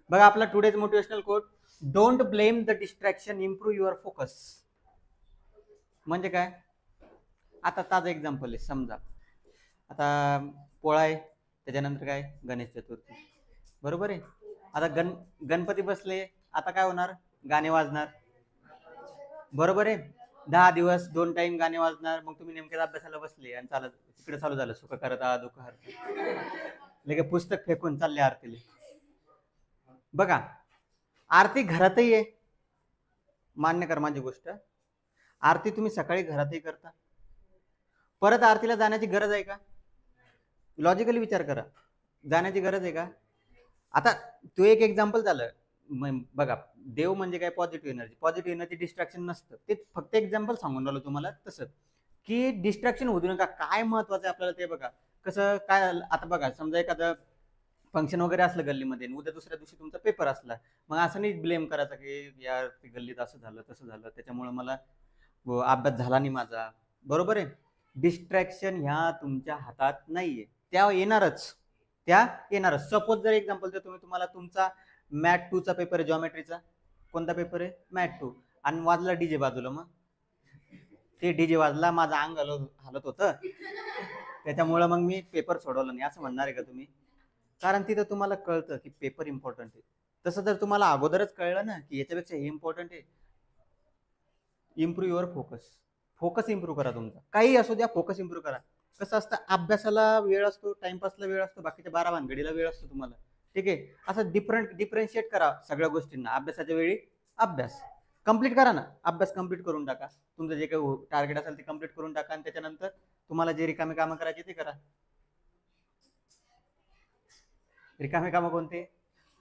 बघा आपला today's motivational quote, don't blame the distraction, improve your focus. म्हणजे काय? आता ताजं एक्झाम्पल आहे. समजा आता पोळा आहे, त्याच्यानंतर काय गणेश चतुर्थी, बरोबर आहे. आता गणपती बसले, आता काय होणार? गाणे वाजणार, बरोबर आहे. 10 दिवस 2 टाइम गाणे वाजणार. मग तुम्ही नेमक्या अभ्यासाला बसले आणि चालत तिकडे चालू झालं सुख करता दुःख हरता, लगे पुस्तक फेकून चालले आरतीले. बघा आरती घरातही आहे, मान्य कर माझी गोष्ट. आरती तुम्ही सकाळी घरातही करता, परत आरतीला जाण्याची गरज आहे का? लॉजिकली विचार करा, जाण्याची गरज आहे का? आता तो एक एक्झाम्पल झालं. बघा देव म्हणजे काय? Positive energy. Positive energy distraction नसतं, ते फक्त एक्झाम्पल सांगून राहिलो तुम्हाला. तसं की डिस्ट्रॅक्शन होऊ नका. काय महत्वाचं आहे आपल्याला ते बघा. कसं काय? आता बघा समजा एखादं फंक्शन वगैरे असलं गल्लीमध्ये, उद्या दुसऱ्या दिवशी तुमचा पेपर असला, मग असं नाही ब्लेम करायचा की यार ते गल्लीत असं झालं तसं झालं त्याच्यामुळे मला अभ्यास झाला नाही माझा, बरोबर आहे. डिस्ट्रॅक्शन ह्या तुमच्या हातात नाहीये, त्या येणारच, त्या येणारच. सपोज जर एक्झाम्पल देतो मी तुम्हाला, तुमचा मॅथ 2 चा पेपर आहे, जॉमेट्रीचा. कोणता पेपर आहे? मॅथ 2. आणि वाजला डीजे बाजूला, मग ते डीजे वाजला, माझं अंग हलत होतं, त्याच्यामुळं मग मी पेपर सोडवलं नाही, असं म्हणणार आहे का तुम्ही? कारण तिथं तुम्हाला कळतं की पेपर इम्पॉर्टंट आहे. तसं जर तुम्हाला अगोदरच कळलं ना की याच्यापेक्षा हे इम्पॉर्टंट आहे, improve your focus. Focus improve करा तुमचा, काही असू द्या, फोकस इम्प्रूव्ह करा. कसं असतं, अभ्यासाला वेळ असतो, टाइमपासला वेळ असतो, बाकीच्या 12 भानगडीला वेळ असतो तुम्हाला, ठीक आहे. असं डिफरन्शिएट करा सगळ्या गोष्टींना. अभ्यासाच्या वेळी अभ्यास कम्प्लीट करा ना, अभ्यास कम्प्लीट करून टाका, तुमचं जे काही टार्गेट असेल ते कम्प्लीट करून टाका, आणि त्याच्यानंतर तुम्हाला जे रिकामे कामं करायचे ते करा. रिकामे कामं कोणते?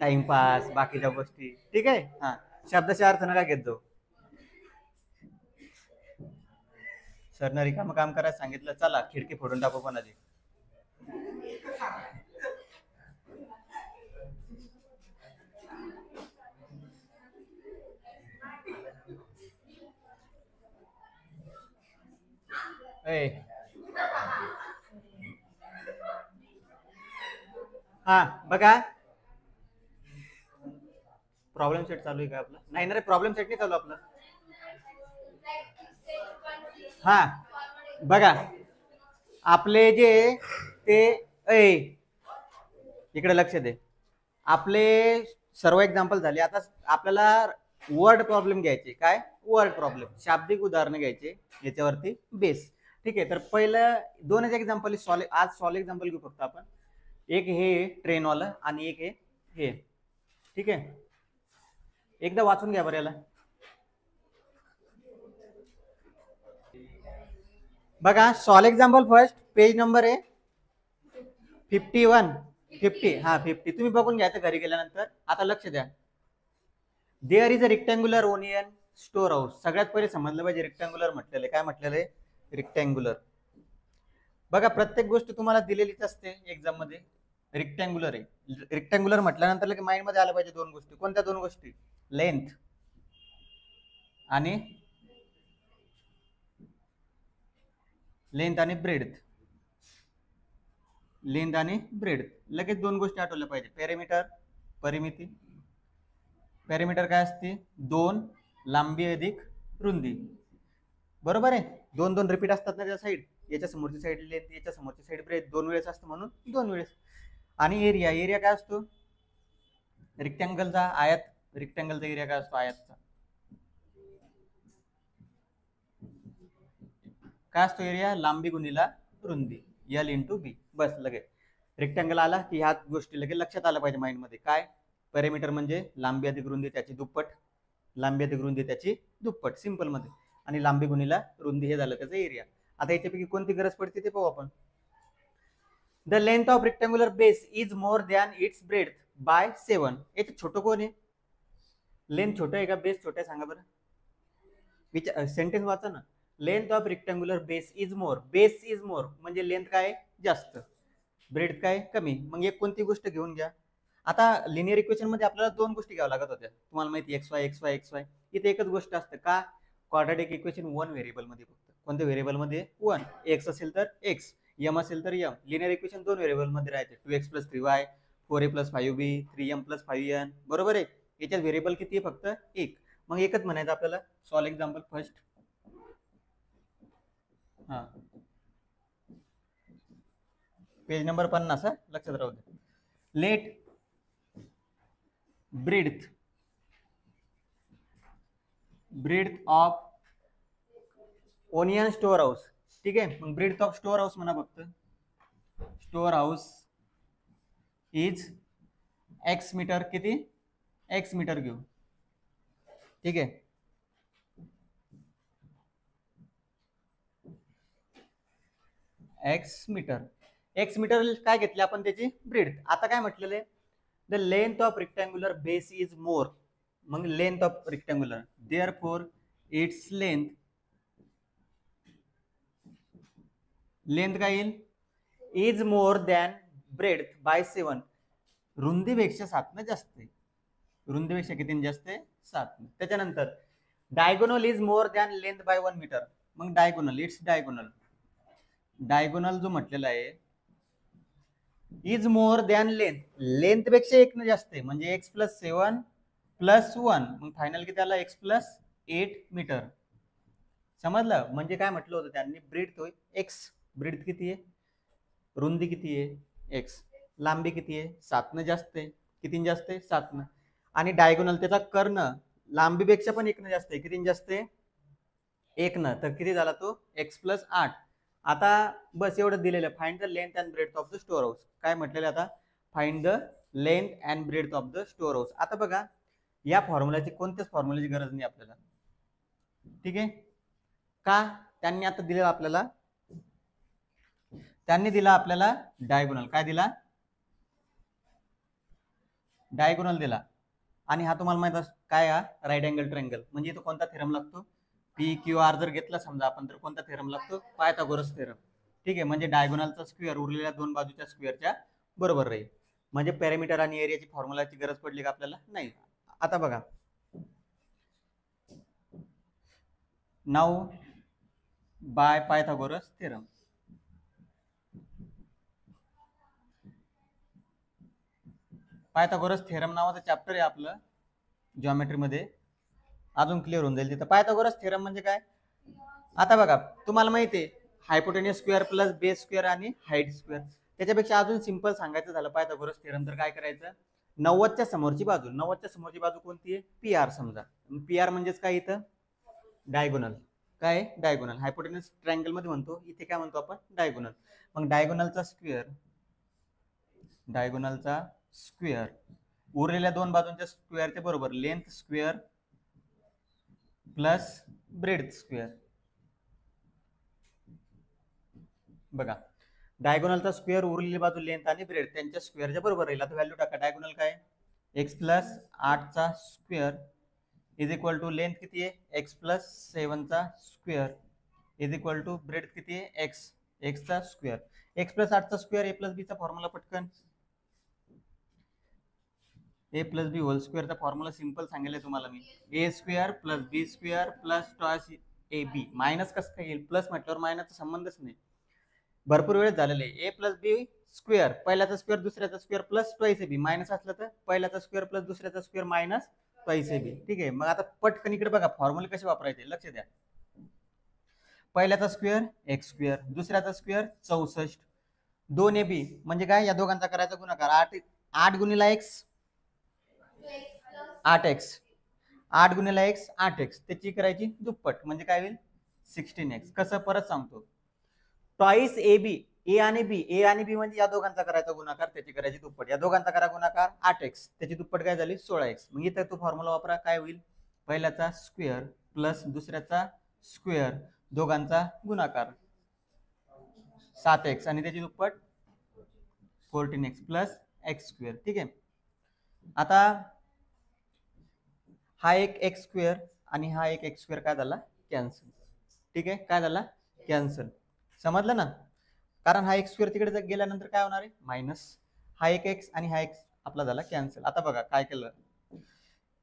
टाइमपास, बाकीच्या गोष्टी, ठीक आहे. हा, शब्दाचा अर्थ नका घेत जाऊ. सरनं रिकामं काम करायला सांगितलं, चला खिडकी फोडून टाकू कोणाची. हा बघा, प्रॉब्लेम सेट चालू आहे का आपलं? नाही ना रे, प्रॉब्लेम सेट नाही चालू आपलं. हा बघा, आपले जे ते इकडे लक्ष दे. आपले सर्व एक्झाम्पल झाले. आता आपल्याला वर्ड प्रॉब्लेम घ्यायचे. काय वर्ड प्रॉब्लेम? शाब्दिक उदाहरणं घ्यायचे याच्यावरती बेस, ठीक आहे. तर पहिलं दोनच एक्झाम्पल आज सॉलिड एक्झाम्पल घेऊ फक्त आपण. एक हे ट्रेनवालं आणि एक हे, ठीक आहे. एकदा वाचून घ्या बरं याला. बघा solid example first, page number आहे 51. 50, हा 50. तुम्ही बघून घ्या घरी गेल्यानंतर. आता लक्ष द्या. There is a rectangular onion store house. सगळ्यात पहिले समजलं पाहिजे रेक्टँग्युलर म्हटलेलं आहे. काय म्हटलेलं आहे? रेक्टँग्युलर. बघा प्रत्येक गोष्ट तुम्हाला दिलेलीच असते एक्झाम मध्ये. रेक्टँग्युलर आहे. रेक्टँग्युलर म्हटल्यानंतर माइंड मध्ये आलं पाहिजे दोन गोष्टी. कोणत्या दोन गोष्टी? लेंथ आणि ब्रेड्थ. लेंथ आणि ब्रेड्थ, लगेच दोन गोष्टी आठवल्या पाहिजे. पेरिमीटर, परिमिती. पेरिमीटर काय असते? 2 लांबी अधिक रुंदी, बरोबर आहे. दोन दोन रिपीट असतात ना त्या साईड. याच्या समोरची साईड लेंथ, याच्या समोरची साईड ब्रेड्थ. 2 वेळेस असतं म्हणून 2 वेळेस. आणि एरिया, एरिया काय असतो? रेक्टँगलचा आयत. रेक्टँगलचा एरिया काय असतो? आयतचा. काय असतो एरिया? लांबी गुणिला रुंदी, L × B. बस लगेच रेक्टँगल आला की ह्या गोष्टी लगेच लक्षात आलं पाहिजे माइंड मध्ये. काय? पेरिमीटर म्हणजे लांबी अधिक रुंदी त्याची दुप्पट. लांबी अधिक रुंदी त्याची दुप्पट, सिंपल मध्ये. आणि लांबी गुणिला रुंदी हे झालं त्याचा एरिया. आता याच्यापैकी कोणती गरज पडते ते पाहू आपण. The length of rectangular base is more than its breadth by 7. याचं छोटं कोण आहे? लेंथ छोटं आहे का बेस छोटं आहे? सांगा बरं. सेंटेन्स वाचा ना. Length of rectangular base is more. Base is मोर म्हणजे लेंथ काय? जास्त. ब्रेड काय? कमी. मग एक कोणती गोष्ट घेऊन घ्या. आता लिनियर इक्वेशन मध्ये आपल्याला दोन गोष्टी घ्याव्या लागत होत्या. तुम्हाला माहिती XY. इथे एकच गोष्ट असते. का? क्वाड्रॅटिक इक्वेशन 1 व्हेरिएबल मध्ये फक्त. कोणत्या व्हेरिएबल मध्ये? 1. X असेल तर X, M असेल तर M. लिनियर इक्वेशन 2 व्हेरिएबल मध्ये राहते. 2x + 3y, 4a + 5b 3m + 5n, बरोबर आहे. याच्यात व्हेरिएबल किती आहे? फक्त एक. मग एकच म्हणायचं आपल्याला. Solve example first. हा, पेज नंबर 50 लक्षात राहू दे. Let breath of onion store house. ठीक आहे, मग ब्रीथ ऑफ स्टोअर हाऊस म्हणा फक्त. Store house is x metre. किती? एक्स मीटर घेऊ. ठीक आहे, एक्स मीटर. एक्स मीटर काय घेतले आपण? त्याची ब्रीथ. आता काय म्हटलेलं आहे? The length of rectangular base is more. मग length of rectangular, therefore its length काय येईल? Is more than breadth by 7. रुंदीपेक्षा 7 जास्त आहे. रुंदीपेक्षा किती जास्त आहे? 7. त्याच्यानंतर diagonal is more than length by 1 metre. मग डायगोनल, इट्स डायगोनल जो म्हटलेला आहे इज मोर दॅन लेंथ पेक्षा 1 जास्त आहे, म्हणजे x + 7 + 1. मग फायनल किती आला? x + 8 metre. समजलं? म्हणजे काय म्हटलं होतं त्यांनी? ब्रीथ होय x. ब्रीथ किती आहे? रुंदी किती आहे? x. लांबी किती आहे? 7 जास्त आहे. किती जास्त आहे? 7. आणि डायगोनल त्याचा कर्ण लांबीपेक्षा पण 1 जास्त आहे. किती जास्त आहे? 1. तर किती झाला तो? x + 8. आता बस एवढं दिलेलं. Find the length and breadth of the store house. काय म्हटलेलं आता? Find the length and breadth of the store house. आता बघा, या फॉर्म्युलाची कोणत्याच फॉर्म्युलाची गरज नाही आपल्याला. ठीक आहे, का? त्यांनी आता दिलेलं आपल्याला, त्यांनी दिला आपल्याला डायगोनल. काय दिला? डायगोनल दिला. आणि हा तुम्हाला माहित काय? हा राईट अँगल ट्रायंगल. म्हणजे इथं कोणता थेरम लागतो? PQR जर घेतला समजा आपण, तर कोणता थेरम लागतो? Pythagoras theorem. ठीक आहे, म्हणजे डायगोनलचा स्क्वेअर उरलेल्या दोन बाजूच्या स्क्वेअरच्या बरोबर राहील. म्हणजे पॅरामीटर आणि एरियाची फॉर्म्युलाची गरज पडली का आपल्याला? नाही. आता बघा, now bye Pythagoras theorem. Pythagoras theorem नावाचं चॅप्टर आहे आपलं जॉमेट्री मध्ये. अजून क्लिअर होऊन जाईल तिथं. पायथागोरस थेरम म्हणजे काय? आता बघा, तुम्हाला माहिती आहे हायपोटेन्यूस स्क्वेअर प्लस बेस स्क्वेअर आणि हाईट स्क्वेअर. त्याच्यापेक्षा अजून सिंपल सांगायचं झालं पायथागोरस थेरम तर काय करायचं? 90च्या समोरची बाजू. 90च्या समोरची बाजू कोणती आहे? PR समजा. PR म्हणजेच काय? इथं डायगोनल. काय? डायगोनल. हायपोटेन्यूस ट्रायंगल मध्ये म्हणतो, इथे काय म्हणतो आपण? डायगोनल. मग डायगोनलचा स्क्वेअर उरलेल्या दोन बाजूंच्या स्क्वेअरच्या बरोबर length square plus breadth square. बघा, डायगोनलचा स्क्वेअर उरलेली बाजू लेंथ आणि ब्रेड्थ त्यांच्या स्क्वेअरच्या बरोबर राहील. आता व्हॅल्यू टाका. डायगोनल काय? x + 8चा square is equal to length किती आहे? x + 7चा square is equal to breadth किती आहे? x चा स्क्वेअर. x + 8चा स्क्वेअर a + b चा फॉर्म्युला पटकन. a + b होल स्क्वेअरचा फॉर्म्युला सिंपल सांगितलं तुम्हाला मी. a² + b² + toss ab. Minus कसं काय येईल? प्लस म्हटल्यावर मायनसचा संबंधच नाही. भरपूर वेळेस झालेले a + b स्क्वेअर, पहिल्याचा स्क्वेअर दुसऱ्याचा square plus twice ab. Minus असलं तर पहिल्याचा स्क्वेअर प्लस दुसऱ्याचा स्क्वेअर मायनस ट्वाइस ab. ठीक आहे, मग आता पटकन इकडे बघा फॉर्म्युले कसे वापरायचे लक्ष द्या. पहिल्याचा स्क्वेअर x², दुसऱ्याचा स्क्वेअर 64. 2ab म्हणजे काय? या दोघांचा करायचा गुणाकार. 8 गुणिला x 8x. 8 गुणिला x 8x. त्याची करायची दुप्पट म्हणजे काय होईल? 16x. कसं? परत सांगतो. ट्वाइस ab, a आणि b म्हणजे या दोघांचा करायचा गुणाकार, त्याची करायची दुप्पट. या दोघांचा करा गुणाकार 8x, त्याची दुप्पट काय झाली? 16x. मग इथं तो फॉर्म्युला वापरा. काय होईल? पहिल्याचा स्क्वेअर प्लस दुसऱ्याचा स्क्वेअर दोघांचा गुणाकार 7x आणि त्याची दुप्पट 14x प्लस x². ठीक आहे, आता हा एक x² आणि हा एक x² काय झाला? कॅन्सल. ठीक आहे, काय झाला? कॅन्सल. समजलं ना? कारण हा x² तिकडे गेल्यानंतर काय होणार आहे? मायनस. हा एक x आणि हा x आपला झाला कॅन्सल. आता बघा काय केलं,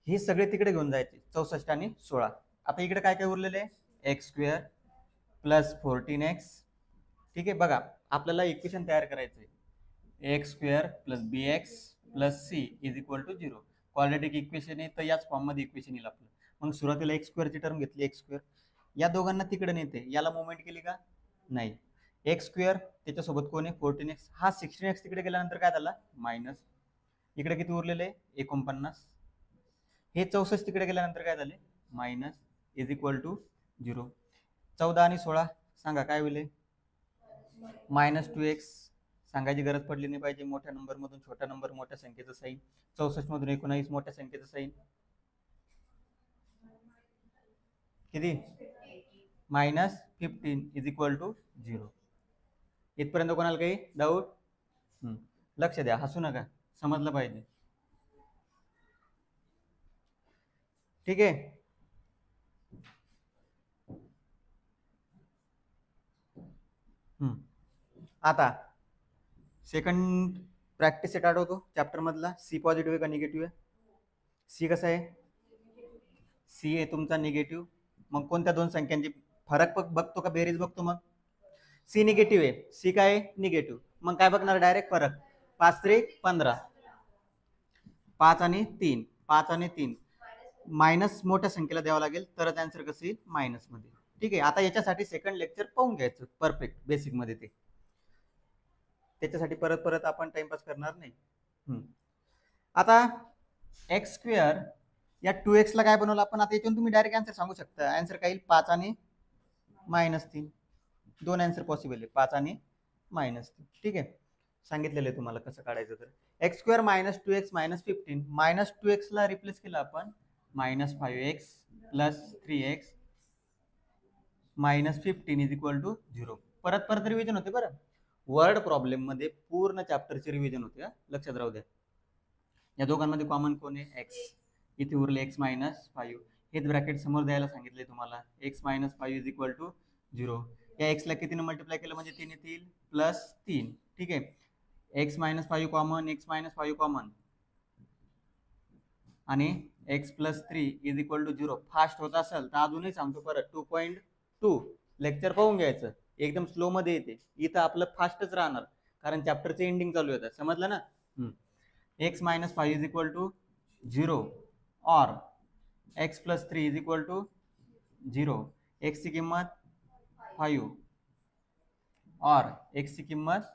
हे सगळे तिकडे घेऊन जायचे 64 आणि 16. आता इकडे काय काय उरलेले? x² plus 14x. ठीक आहे, बघा आपल्याला इक्वेशन तयार करायचं आहे. x² + bx plus C is equal to 0. Quadratic equation आहे तर याच फॉर्ममध्ये इक्वेशन येईल आपलं. मग सुरुवातीला एक्स स्क्वेअरची टर्म घेतली एक्स स्क्वेअर, या दोघांना तिकडे नेते, याला मुवमेंट केली का नाही. एक्स स्क्वेअर त्याच्यासोबत कोण आहे 14x, हा 16x तिकडे गेल्यानंतर काय झाला मायनस, इकडे किती उरलेले 49, हे 64 तिकडे गेल्यानंतर काय झाले मायनस इज इक्वल टू 0. 14 आणि 16 सांगा काय होईल -2x. सांगायची गरज पडली नाही पाहिजे, मोठ्या नंबर मधून छोट्या नंबर मोठ्या संख्येचं साईन, 64 मधून 19 मोठ्या संख्येचं साईन किती -15 इज इक्वल टू 0. इथपर्यंत कोणाला काही डाऊट? लक्ष द्या, हसू नका, समजलं पाहिजे. ठीक आहे. आता सेकंड प्रॅक्टिस सेट आठवतो चॅप्टर मधला. सी पॉझिटिव्ह आहे का निगेटिव्ह आहे? सी कसा आहे? सी आहे तुमचा निगेटिव्ह. मग कोणत्या दोन संख्यांची फरक बघतो का बेरीज बघतो? मग सी निगेटिव्ह आहे, सी काय आहे निगेटिव्ह, मग काय बघणार डायरेक्ट फरक. 5 3 15, 5 आणि 3, 5 आणि 3 मायनस मोठ्या संख्येला द्यावं लागेल तरच आन्सर कसं येईल मायनस मध्ये. ठीक आहे. आता याच्यासाठी सेकंड लेक्चर पाहून घ्यायचं परफेक्ट बेसिक मध्ये, ते त्याच्यासाठी परत परत आपण टाइमपास करणार नाही. आता एक्स स्क्वेअर या 2x ला काय बनवलं आपण, आता याच्यातून तुम्ही डायरेक्ट आन्सर सांगू शकता. आन्सर काय येईल 5 आणि -3, दोन आन्सर पॉसिबल आहे 5 आणि -3. ठीक आहे, सांगितलेलं आहे तुम्हाला कसं काढायचं. तर एक्स स्क्वेअर -2x -15, -2x ला रिप्लेस केलं आपण -5x plus 3x -15 is equal to 0. परत परत रिव्हिजन होते बरं, वर्ड प्रॉब्लेम मध्ये पूर्ण चॅप्टरचे रिव्हिजन होते, लक्षात राहू द्या. या दोघांमध्ये कॉमन कोण आहे x, इथे उरले x -5, हेच ब्रॅकेट समोर द्यायला सांगितले तुम्हाला. x -5 is equal to 0. या x ला कितीने मल्टिप्लाय केलं म्हणजे 3 येतील प्लस 3. ठीक आहे, x -5 कॉमन, x -5 कॉमन आणि x plus 3 is equal to 0. Fast होत असेल तर अजूनही सांगतो परत 2.2 लेक्चर पाहून घ्यायचं, एकदम स्लो मध्ये येते. इथं आपलं फास्टच राहणार कारण चॅप्टरचे एंडिंग चालू होतं, समजलं ना. x -5 इज इक्वल टू 0 और x plus 3 is equal to 0. x ची किंमत 5 और x ची किंमत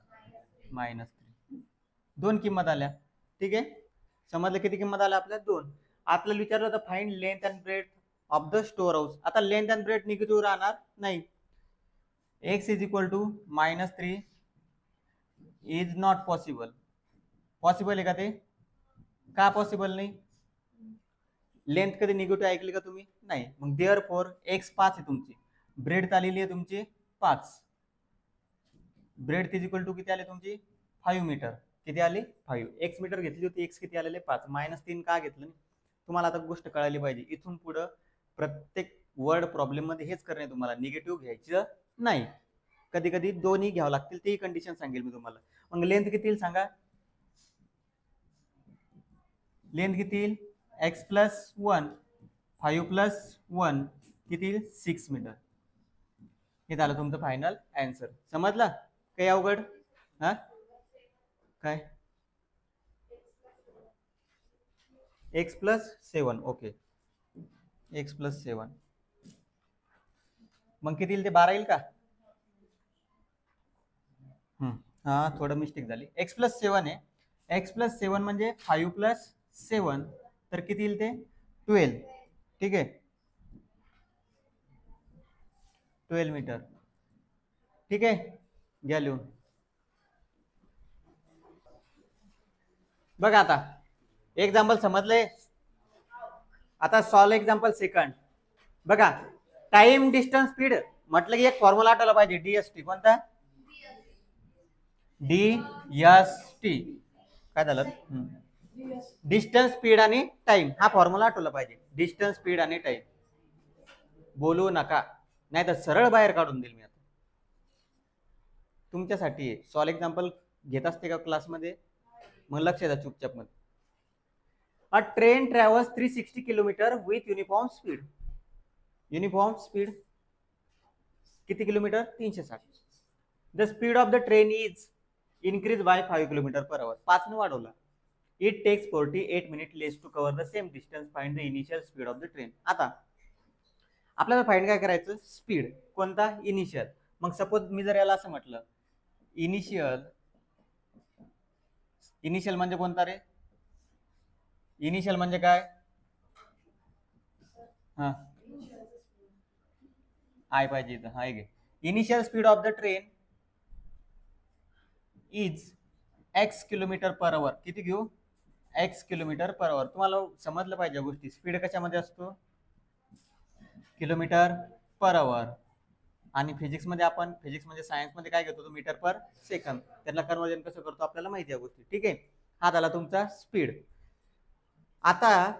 -3, दोन किंमत आल्या. ठीक आहे, समजलं किती किंमत आल्या आपल्या? 2. आपल्याला विचारलं होतं find length and breadth of the store house. आता लेंथ अँड ब्रेथ निगेटिव्ह राहणार नाही. x is equal to -3 is not possible. Possible आहे का ते? का पॉसिबल नाही? लेंथ कधी निगेटिव्ह ऐकली का तुम्ही? नाही. मग देअरफॉर x 5 आहे तुमची, ब्रेथ आलेली आहे तुमची 5, ब्रेथ इज इक्वल टू किती आले तुमची 5 मीटर. किती आली 5. x मीटर घेतली होती, x किती आलेले 5. -3 का घेतलं नाही तुम्हाला आता गोष्ट कळायला पाहिजे. इथून पुढे प्रत्येक वर्ड प्रॉब्लेम मध्ये हेच करणे तुम्हाला, निगेटिव्ह घ्यायचं नाही. कधी कधी दोन्ही घ्यावं लागतील, तेही कंडिशन सांगेल मी तुम्हाला. मग लेंथ किती येईल सांगा? लेंथ किती येईल? x प्लस 1, 5 प्लस 1 किती येईल 6 मीटर. हे झालं तुमचं फायनल आन्सर. समजला? काही अवघड? हा काय? x plus 7. Okay, x plus 7 मग किती येईल ते 12 येईल का? हा थोडं मिस्टेक झाली. x प्लस 7 आहे, x प्लस 7 म्हणजे 5 प्लस 7 तर किती येईल ते 12. ठीक आहे, 12 मीटर. ठीक आहे, घ्या लिहून. बघा आता एक्झाम्पल समजले. आता सॉल्व एक्झाम्पल सेकंड. बघा, टाइम डिस्टन्स स्पीड म्हटलं की एक फॉर्म्युला आठवला पाहिजे, DST. कोणता? DST. काय झालं? डिस्टन्स स्पीड आणि टाइम, हा फॉर्म्युला आठवला पाहिजे. डिस्टन्स स्पीड आणि टाइम. बोलू नका नाही तर सरळ बाहेर काढून देईल मी. आता तुमच्यासाठी सॉल्व एक्झाम्पल घेत असते का क्लासमध्ये? मग लक्ष द्या चुपचाप मध्ये. A train travels 360 kilometre with uniform speed. Uniform speed किती kilometre? 360. The speed of the train is increase by 5 kilometre per hour. 5 ने वाढवला. इट टेक्स 48 minute less to cover the same distance. Find the initial speed of the train. आता आपल्याला find काय करायचं, speed कोणता, इनिशियल. मग सपोज मी जर याला असं म्हटलं, इनिशियल म्हणजे कोणता रे, इनिशियल म्हणजे काय, हा आय पाहिजे इथं, हा घे. Initial speed of the train is x kilometre per आवर. किती घेऊ, एक्स किलोमीटर पर आवर. तुम्हाला समजलं पाहिजे गोष्टी, स्पीड कशामध्ये असतो, किलोमीटर पर आवर. आणि फिजिक्स मध्ये आपण, फिजिक्स म्हणजे सायन्स मध्ये काय घेतो, मीटर पर सेकंद. त्याला कन्वर्जन कसं करतो आपल्याला माहिती आहे गोष्टी. ठीक आहे, हा झाला तुमचा स्पीड. आता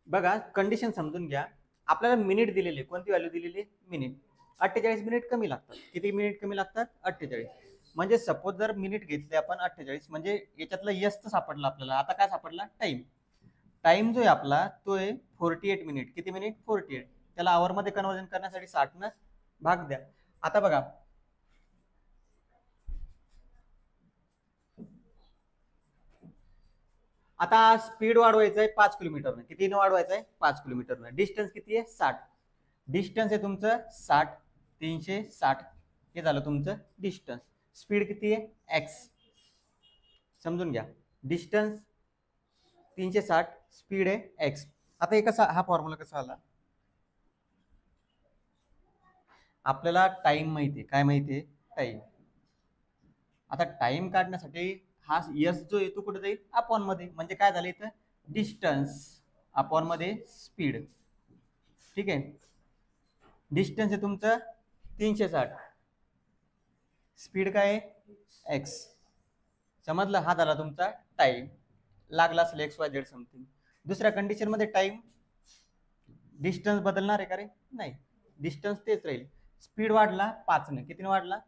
बघा कंडिशन समजून घ्या. आपल्याला मिनिट दिलेली, कोणती व्हॅल्यू दिलेली, मिनिट. 48 मिनिट कमी लागतात. किती मिनिट कमी लागतात, 48. म्हणजे सपोज जर मिनिट घेतले आपण 48, म्हणजे याच्यातला यस तर सापडला आपल्याला. आता काय सापडला, टाइम. टाइम जो आहे आपला तो आहे 48 मिनिट. किती मिनिट, 48. त्याला आवर मध्ये कन्वर्जन करण्यासाठी 60 न भाग द्या. आता बघा, आता स्पीड वाढवायचं आहे 5 किलोमीटर. कितीने वाढवायचं आहे, 5 किलोमीटर. डिस्टन्स किती आहे, 60. डिस्टन्स आहे तुमचं 60, 360. हे झालं तुमचं डिस्टन्स. स्पीड किती आहे, एक्स. समजून घ्या, डिस्टन्स 360, स्पीड आहे एक्स. आता हे कसा, हा फॉर्म्युला कसा आला, आपल्याला टाइम माहितीये. काय माहितीये, टाइम. आता टाइम काढण्यासाठी हा यस जो आहे तो कुठे जाईल, अपॉन मध्ये. म्हणजे काय झालं इथं, डिस्टन्स अपॉन मध्ये स्पीड. ठीक आहे, डिस्टन्स आहे तुमचं 360, स्पीड काय आहे, एक्स. समजलं, हा झाला तुमचा टाइम. लागला असेल एक्स वाय झेड समथिंग. दुसऱ्या कंडिशन मध्ये टाइम, डिस्टन्स बदलणार आहे का रे, नाही, डिस्टन्स तेच राहील. स्पीड वाढला 5 ने, कितीने वाढला,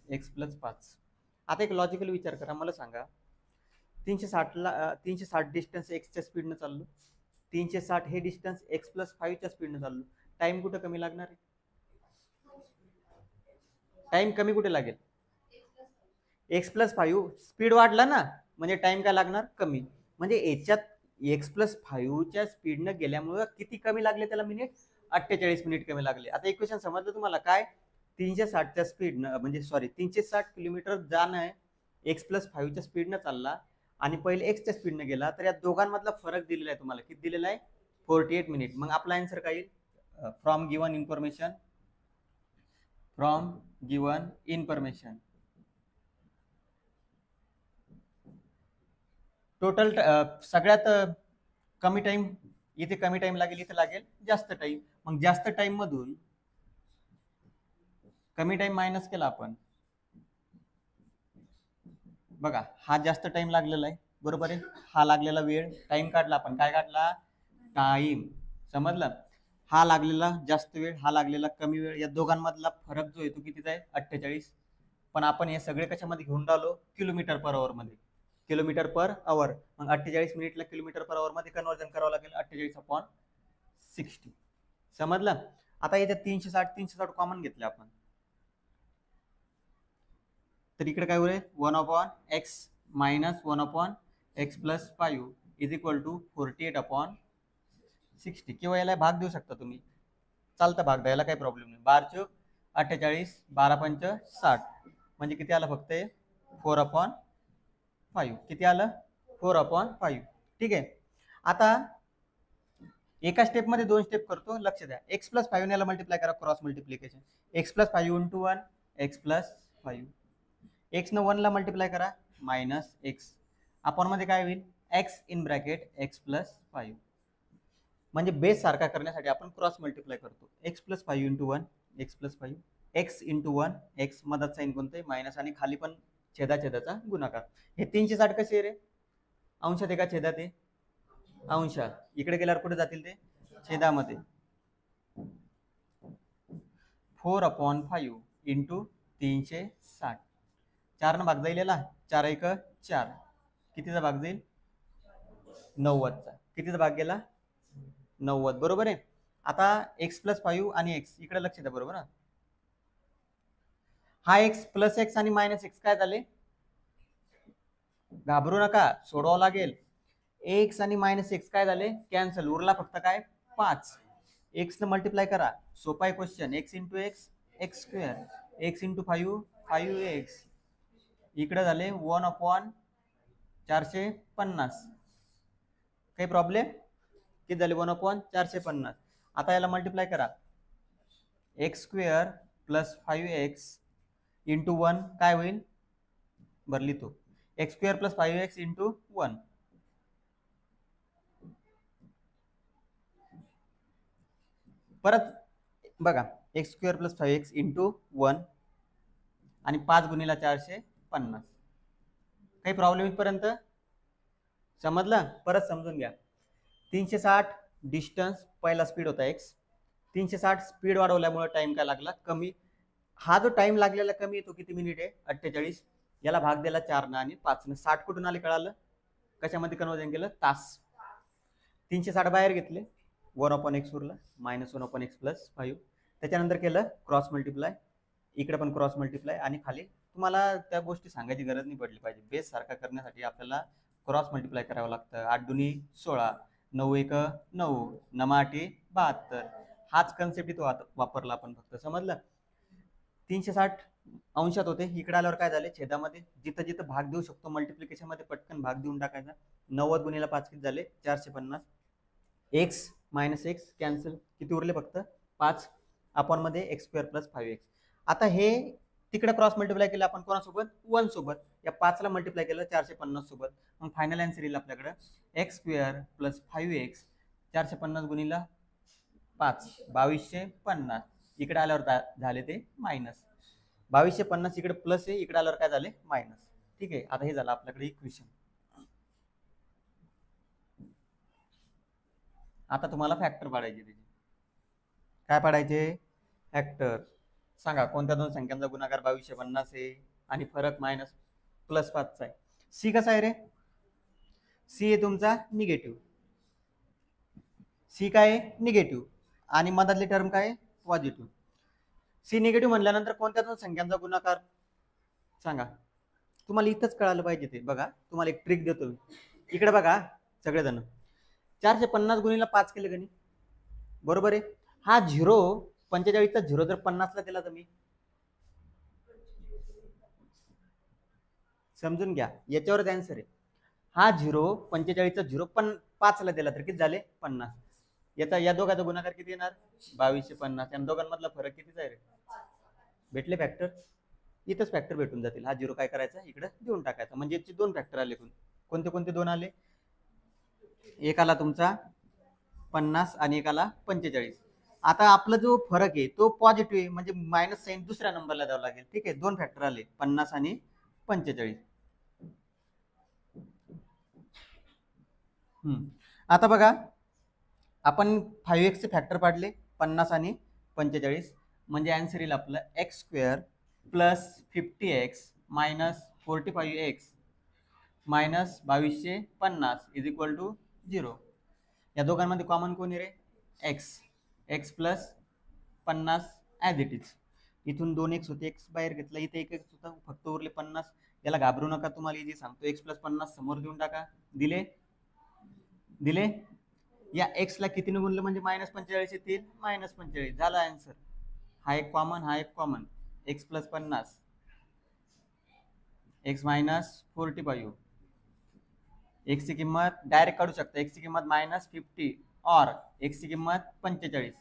एक्स प्लस 5. आता एक लॉजिकल विचार करा, मला सांगा 360 डिस्टन्स एक्सच्या स्पीडनं चाललो, 360 हे डिस्टन्स एक्स प्लस 5च्या स्पीडनं चाललो, टाइम कुठं कमी लागणार आहे, टाइम कमी कुठे लागेल, एक्स प्लस 5. स्पीड वाढला ना, म्हणजे टाइम काय लागणार, कमी. म्हणजे याच्यात एक्स प्लस 5च्या स्पीडनं गेल्यामुळे किती कमी लागले त्याला मिनिट, 48 मिनिट कमी लागले. आता इक्वेशन समजलं तुम्हाला, काय 360च्या स्पीडनं, म्हणजे सॉरी 360 किलोमीटर जाणं आहे, एक्स प्लस 5च्या स्पीडनं चालला आणि पहिले एक्सच्या स्पीडनं गेला. तर या दोघांमधला फरक दिलेला आहे तुम्हाला, किती दिलेला आहे, 48 मिनिट. मग आपला आन्सर काय येईल, from given information, from given information total सगळ्यात कमी टाइम, इथे कमी टाइम लागेल, इथे लागेल जास्त टाइम. मग जास्त टाइम मधून कमी टाइम मायनस केला आपण, बघा हा जास्त टाइम लागलेला आहे, बरोबर आहे. हा लागलेला वेळ, टाइम काढला आपण, काय काढला, टाइम. समजलं, हा लागलेला जास्त वेळ, हा लागलेला कमी वेळ. या दोघांमधला फरक जो आहे तो कितीचा आहे, 48. पण आपण हे सगळे कशामध्ये घेऊन आलो, किलोमीटर पर आवर मध्ये, किलोमीटर पर आवर. मग 48 मिनिटला किलोमीटर पर आवर मध्ये कन्वर्जन करावं लागेल, 48/60. समजलं. आता इथे 360 कॉमन घेतले आपण, तर इकडे काय होईल, 1/x minus 1/x plus 5 is equal to 48/60. किंवा याला भाग देऊ शकता तुम्ही, चालतं भाग द्यायला काही प्रॉब्लेम नाही. 12×48, 12×5 60. म्हणजे किती आलं, फक्त 4/5. किती आलं, 4/5. ठीक आहे. आता एका स्टेप मध्ये 2 स्टेप करतो, लक्ष द्या. एक्स प्लस 5 याला मल्टिप्लाय करा, cross multiplication. X plus 5 into 1, x plus 5. X न 1 ला मल्टिप्लाय करा, मायनस एक्स. आपण मध्ये काय होईल, x in bracket x plus 5. म्हणजे बेस सारखा करण्यासाठी आपण क्रॉस मल्टिप्लाय करतो. X plus 5 into 1, x plus 5, x into 1, x मधात साईन कोणतं, मायनस, आणि खाली पण छेदाछेदाचा गुणाकार. हे 360 कसे रे, अंशात एका छेदात आहे, अंशात. इकडे गेल्यावर कुठे जातील ते, छेदामध्ये. 4/5 इंटू 360. 4 न भाग जाईल याला, 4×1=4. कितीचा भाग जाईल, 90चा. कितीचा भाग गेला, 90, बरोबर आहे. आता एक्स प्लस 5 आणि एक्स इकडे लक्ष द्या, बरोबर ना. हा एक्स प्लस एक्स आणि मायनस एक्स काय झाले, घाबरू नका, सोडवावं लागेल. एक्स आणि मायनस एक्स काय झाले, कॅन्सल, उरला फक्त काय 5. एक्स न मल्टिप्लाय करा, सोपा आहे question. X into x x square, x into 5 5 x, इकडे झाले 1/450. काही प्रॉब्लेम, किती झाले 1/450. आता याला मल्टिप्लाय करा, x square plus 5x into 1 काय होईल, भरली तो x square plus 5x into 1. परत बघा, x square plus 5x into 1 आणि 5 गुणिला 450. काही प्रॉब्लेम इथपर्यंत समजलं. परत समजून घ्या. 360 डिस्टन्स, पहिला स्पीड होता एक्स. 360 स्पीड वाढवल्यामुळे टाइम काय लागला, कमी. हा जो टाइम लागलेला कमी येतो, किती मिनिट आहे 48. याला भाग दिला 4 आणि 5 ने. 60 कुठून आले कळालं, कशामध्ये कन्वर्जन केलं, तास. 360 बाहेर घेतले, 1/x उरला, -1/x प्लस 5. त्याच्यानंतर केलं क्रॉस मल्टिप्लाय, इकडे पण क्रॉस मल्टिप्लाय, आणि खाली तुम्हाला त्या गोष्टी सांगायची गरज नाही पडली पाहिजे. बेस सारखा करण्यासाठी आपल्याला क्रॉस मल्टिप्लाय करावं लागतं. 8 दुनी 16, 9 1 9, 9 8 72. हाच कन्सेप्ट इथं वापरला आपण फक्त, समजलं. 360 अंशात होते, इकडे आल्यावर काय झाले, छेदामध्ये जिथं जिथं भाग देऊ शकतो मल्टिप्लिकेशन मध्ये पटकन भाग देऊन टाकायचा. 90 गुणिला 5 किती झाले, 450. एक्स मायनस एक्स कॅन्सल, किती उरले फक्त 5. आपण मध्ये एक्स स्क्वेअर प्लस 5x. आता हे तिकडे क्रॉस मल्टिप्लाय केलं आपण कोणासोबत, 1 सोबत. या 5 ला मल्टिप्लाय केलं 450 सोबत. मग फायनल आन्सर येईल आपल्याकडे एक्स स्क्वेअर प्लस 5x, 450 गुणिला 5 2250. इकडे आल्यावर झाले ते मायनस. 2250 इकडे प्लस आहे, इकडे आल्यावर काय झाले मायनस. ठीक आहे. आता हे झालं आपल्याकडे इक्वेशन. आता तुम्हाला फॅक्टर पाडायचे. त्याचे काय पाडायचे, फॅक्टर. सांगा कोणत्या दोन संख्यांचा गुणाकार 2250 आहे आणि फरक मायनस प्लस 5 आहे. सी कसा आहे रे, सी आहे तुमचा निगेटिव्ह. सी काय आहे, निगेटिव्ह, आणि मधातली टर्म काय, पॉझिटिव्ह. सी निगेटिव्ह म्हणल्यानंतर कोणत्या दोन संख्यांचा गुणाकार सांगा. तुम्हाला इथंच कळालं पाहिजे ते. बघा तुम्हाला एक ट्रिक देतो. इकडे बघा सगळेजण, 450 गुणिला 5 केले गणी, बरोबर आहे. हा 0, 45चा 0 जर 50 ला दिला तर मी, समजून घ्या याच्यावरच आन्सर आहे. हा 0, 45चा 0 पण 5 ला दिला तर किती झाले 50. याचा या दोघांचा गुणाकार किती येणार, 2250. या दोघांमधला फरक कितीचा आहे रे, भेटले फॅक्टर. इथंच फॅक्टर भेटून जातील. हा 0 काय करायचा, इकडे देऊन टाकायचा. म्हणजे याचे दोन फॅक्टर आले. कोणते कोणते दोन आले, एक आला तुमचा 50 आणि एक आला 45. आता आपला जो फरक आहे तो पॉझिटिव्ह आहे, म्हणजे मायनस साइन दुसऱ्या नंबरला द्यावं लागेल. ठीक आहे. दोन फॅक्टर आले 50 आणि 45. आता बघा आपण 5x चे फॅक्टर पाडले 50 आणि 45, म्हणजे आन्सर येईल आपलं x square plus 50x minus 45x minus 2250 is equal to 0. या दोघांमध्ये कॉमन कोण आहे रे, x. X plus 50 as it is. इथून 2x होते, एक्स बाहेर घेतला, इथे 1x होता, फक्त उरले 50. याला घाबरू नका, तुम्हाला इजी सांगतो. एक्स प्लस 50 समोर देऊन टाका, दिले दिले. या एक्स ला कितीने गुणलं म्हणजे -45 येतील, -45 झाला आन्सर. हा एक कॉमन, हा एक common, x plus 50 x minus 45. X ची किंमत डायरेक्ट काढू शकता. एक्स ची किंमत -50 और एक्स ची किंमत 45.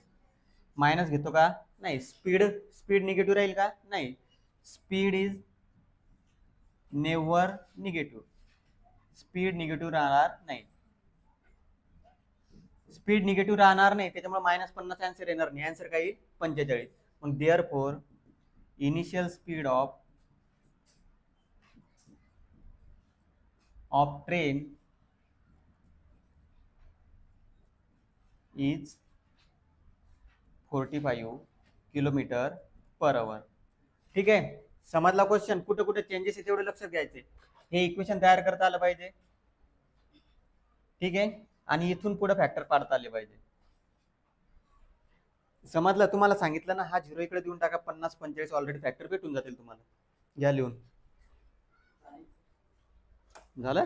मायनस घेतो का, नाही. स्पीड निगेटिव्ह राहील का, नाही. Speed is never negative. Speed negative राहणार नाही. स्पीड निगेटिव्ह राहणार नाही, त्याच्यामुळे -50 आन्सर येणार नाही. आन्सर काय, 45. मग therefore initial speed of train is 45 kilometre per आवर. ठीक आहे. समजला क्वेश्चन. कुठे कुठे चेंजेस आहे तेवढे लक्षात घ्यायचे. हे इक्वेशन तयार करता आलं पाहिजे. ठीक आहे. आणि इथून पुढे फॅक्टर पाडता आले पाहिजे. समजलं. तुम्हाला सांगितलं ना, हा 0 इकडे देऊन टाका, 50 45 ऑलरेडी फॅक्टर भेटून जातील तुम्हाला. घ्या लिहून. झालं